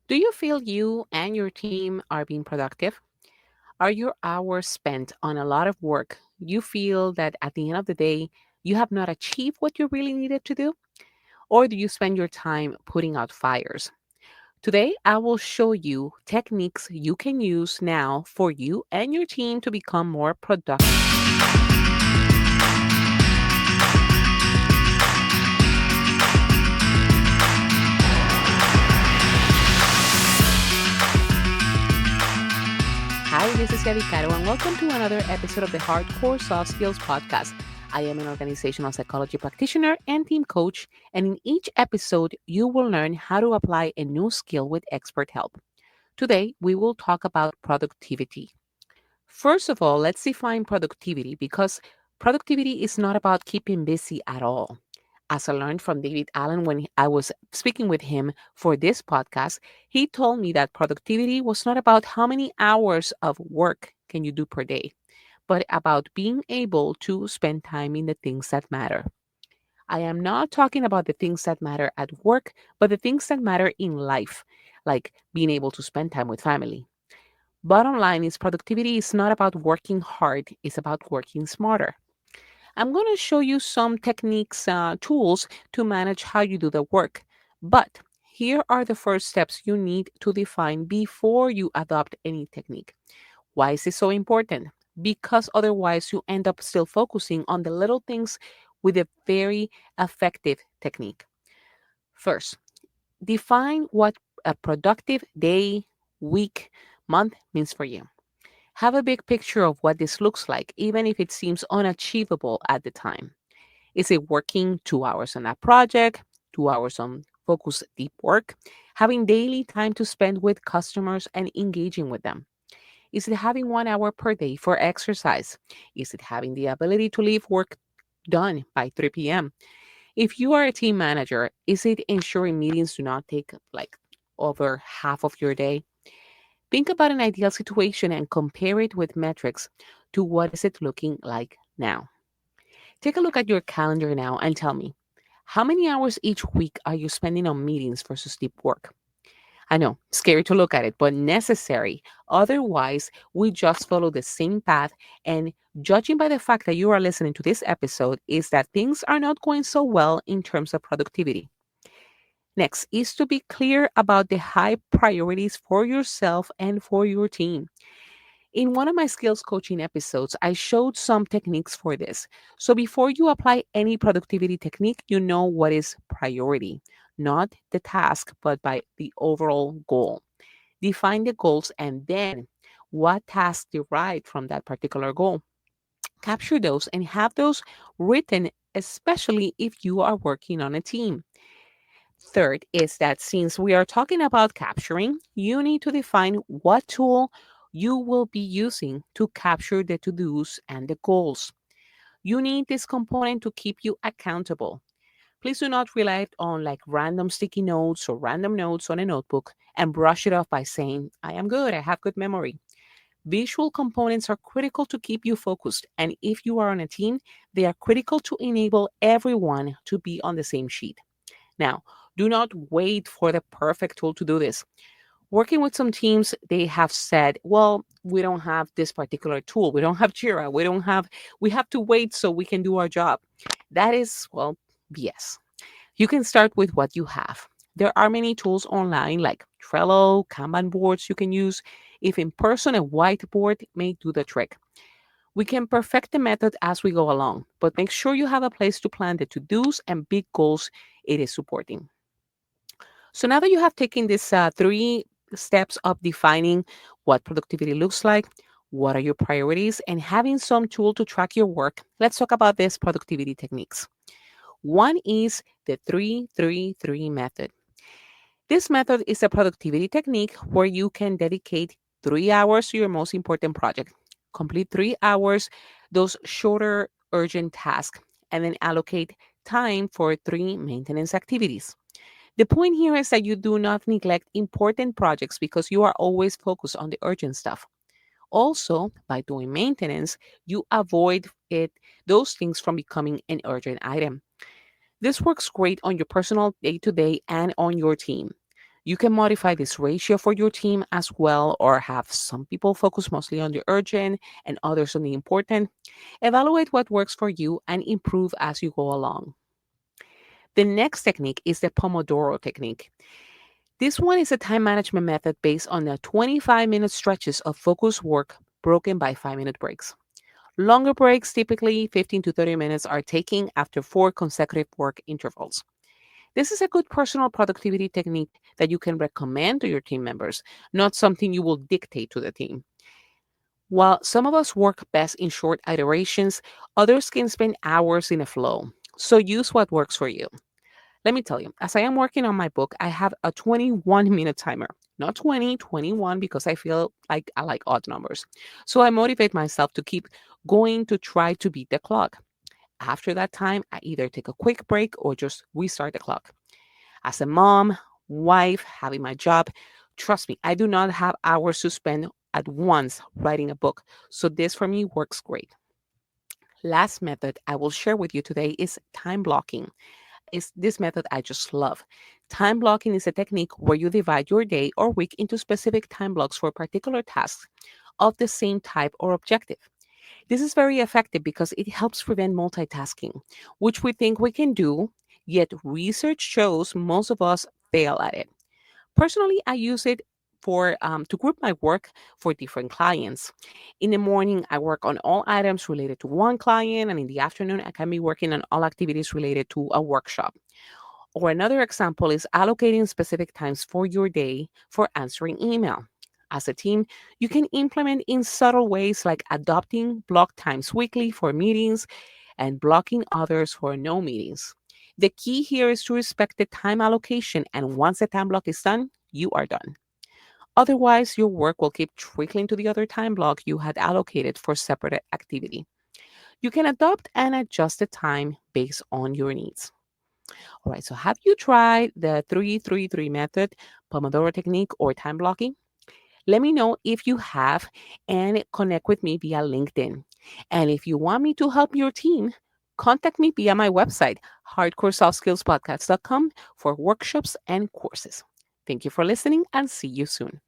Do you feel you and your team are being productive? Are your hours spent on a lot of work? You feel that at the end of the day, you have not achieved what you really needed to do? Or do you spend your time putting out fires? Today, I will show you techniques you can use now for you and your team to become more productive. Hi, this is Gaby Caro, and welcome to another episode of the Hardcore Soft Skills Podcast. I am an organizational psychology practitioner and team coach, and in each episode, you will learn how to apply a new skill with expert help. Today, we will talk about productivity. First of all, let's define productivity because productivity is not about keeping busy at all. As I learned from David Allen when I was speaking with him for this podcast, he told me that productivity was not about how many hours of work can you do per day, but about being able to spend time in the things that matter. I am not talking about the things that matter at work, but the things that matter in life, like being able to spend time with family. Bottom line is productivity is not about working hard, it's about working smarter. I'm going to show you some techniques, tools to manage how you do the work. But here are the first steps you need to define before you adopt any technique. Why is this so important? Because otherwise, you end up still focusing on the little things with a very effective technique. First, define what a productive day, week, month means for you. Have a big picture of what this looks like, even if it seems unachievable at the time. Is it working 2 hours on that project, 2 hours on focus deep work, having daily time to spend with customers and engaging with them? Is it having 1 hour per day for exercise? Is it having the ability to leave work done by 3 p.m.? If you are a team manager, is it ensuring meetings do not take like over half of your day? Think about an ideal situation and compare it with metrics to what is it looking like now. Take a look at your calendar now and tell me, how many hours each week are you spending on meetings versus deep work? I know, scary to look at it, but necessary. Otherwise, we just follow the same path. And judging by the fact that you are listening to this episode, is that things are not going so well in terms of productivity. Next is to be clear about the high priorities for yourself and for your team. In one of my skills coaching episodes, I showed some techniques for this. So before you apply any productivity technique, you know what is priority, not the task, but by the overall goal. Define the goals and then what tasks derive from that particular goal. Capture those and have those written, especially if you are working on a team. Third is that since we are talking about capturing, you need to define what tool you will be using to capture the to dos and the goals. You need this component to keep you accountable. Please do not rely on like random sticky notes or random notes on a notebook and brush it off by saying, I am good, I have good memory. Visual components are critical to keep you focused, and if you are on a team, they are critical to enable everyone to be on the same sheet. Now, do not wait for the perfect tool to do this. Working with some teams, they have said, well, we don't have this particular tool. We don't have Jira. We have to wait so we can do our job. That is, well, BS. You can start with what you have. There are many tools online like Trello, Kanban boards you can use. If in person, a whiteboard may do the trick. We can perfect the method as we go along, but make sure you have a place to plan the to dos and big goals it is supporting. So now that you have taken these three steps of defining what productivity looks like, what are your priorities, and having some tool to track your work, let's talk about these productivity techniques. One is the 3-3-3 method. This method is a productivity technique where you can dedicate 3 hours to your most important project, complete 3 hours, those shorter, urgent tasks, and then allocate time for three maintenance activities. The point here is that you do not neglect important projects because you are always focused on the urgent stuff. Also, by doing maintenance, you avoid those things from becoming an urgent item. This works great on your personal day to day and on your team. You can modify this ratio for your team as well, or have some people focus mostly on the urgent and others on the important. Evaluate what works for you and improve as you go along. The next technique is the Pomodoro technique. This one is a time management method based on the 25-minute stretches of focused work broken by 5-minute breaks. Longer breaks, typically 15 to 30 minutes, are taken after 4 consecutive work intervals. This is a good personal productivity technique that you can recommend to your team members, not something you will dictate to the team. While some of us work best in short iterations, others can spend hours in a flow. So use what works for you. Let me tell you, as I am working on my book, I have a 21-minute timer. Not 20, 21, because I feel like I like odd numbers. So I motivate myself to keep going to try to beat the clock. After that time, I either take a quick break or just restart the clock. As a mom, wife, having my job, trust me, I do not have hours to spend at once writing a book. So this for me works great. Last method I will share with you today is time blocking. Is this method I just love. Time blocking is a technique where you divide your day or week into specific time blocks for particular tasks of the same type or objective. This is very effective because it helps prevent multitasking, which we think we can do, yet research shows most of us fail at it. Personally, I use it for to group my work for different clients. In the morning, I work on all items related to one client, and in the afternoon, I can be working on all activities related to a workshop. Or another example is allocating specific times for your day for answering email. As a team, you can implement in subtle ways like adopting block times weekly for meetings and blocking others for no meetings. The key here is to respect the time allocation, and once the time block is done, you are done. Otherwise, your work will keep trickling to the other time block you had allocated for separate activity. You can adopt and adjust the time based on your needs. All right, so have you tried the 333 method, Pomodoro technique, or time blocking? Let me know if you have and connect with me via LinkedIn. And if you want me to help your team, contact me via my website, hardcoresoftskillspodcast.com, for workshops and courses. Thank you for listening and see you soon.